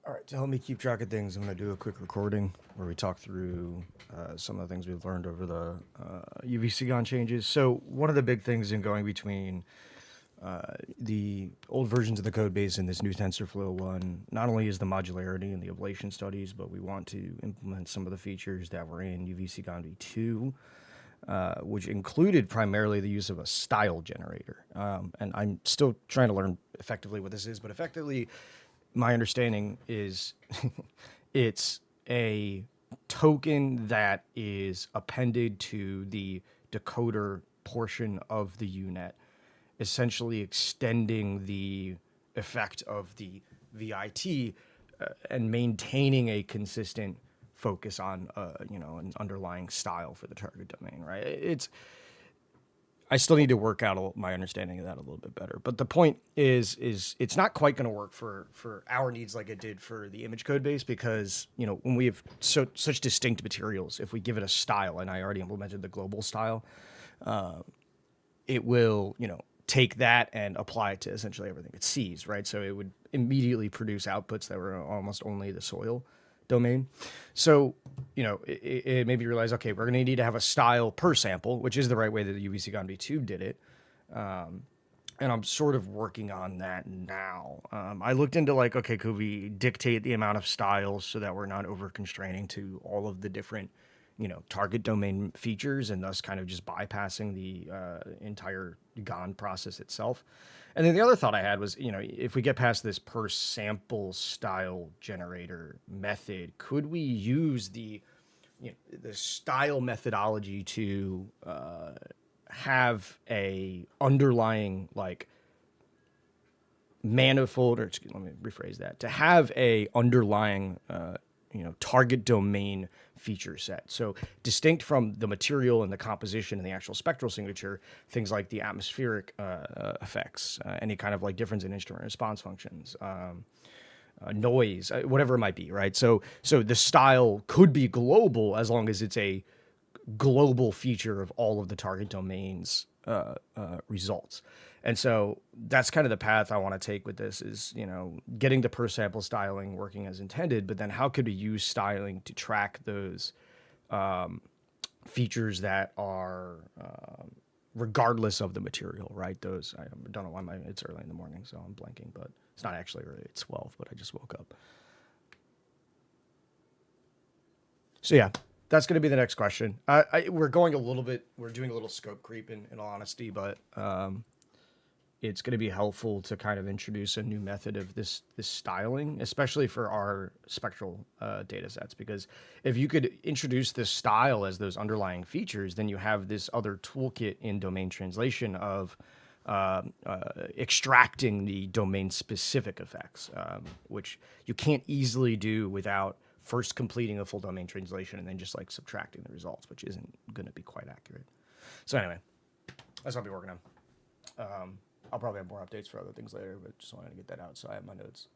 All right, to help me keep track of things, I'm going to do a quick recording where we talk through some of the things we've learned over the UVC GAN changes. So one of the big things in going between the old versions of the code base and this new TensorFlow one, not only is the modularity and the ablation studies, but we want to implement some of the features that were in UVC GAN v2, which included primarily the use of a style generator. And I'm still trying to learn effectively what this is, but effectively, my understanding is it's a token that is appended to the decoder portion of the UNet, essentially extending the effect of the VIT and maintaining a consistent focus on an underlying style for the target domain, right? I still need to work out my understanding of that a little bit better. But the point is it's not quite going to work for our needs like it did for the image code base, because, when we have such distinct materials, if we give it a style, and I already implemented the global style, it will, take that and apply it to essentially everything it sees, right? So it would immediately produce outputs that were almost only the soil domain. So, it made me realize, okay, we're going to need to have a style per sample, which is the right way that the UVC GAN v2 did it. And I'm sort of working on that now. I looked into okay, could we dictate the amount of styles so that we're not over constraining to all of the different, target domain features, and thus kind of just bypassing the entire GAN process itself. And then the other thought I had was, if we get past this per sample style generator method, could we use the style methodology to have a underlying manifold, or let me rephrase that, to have a underlying target domain feature set. So distinct from the material and the composition and the actual spectral signature, things like the atmospheric effects, any kind of difference in instrument response functions, noise, whatever it might be, right? So the style could be global as long as it's a global feature of all of the target domains results. And so that's kind of the path I want to take with this is, getting the per sample styling working as intended, but then how could we use styling to track those features that are regardless of the material, right? Those, I don't know why it's early in the morning, so I'm blanking, but it's not actually early, it's 12, but I just woke up. So yeah, that's going to be the next question. We're doing a little scope creep in all honesty, but it's going to be helpful to kind of introduce a new method of this styling, especially for our spectral data sets. Because if you could introduce this style as those underlying features, then you have this other toolkit in domain translation of extracting the domain specific effects, which you can't easily do without first completing a full domain translation and then just subtracting the results, which isn't going to be quite accurate. So anyway, that's what I'll be working on. I'll probably have more updates for other things later, but just wanted to get that out so I have my notes.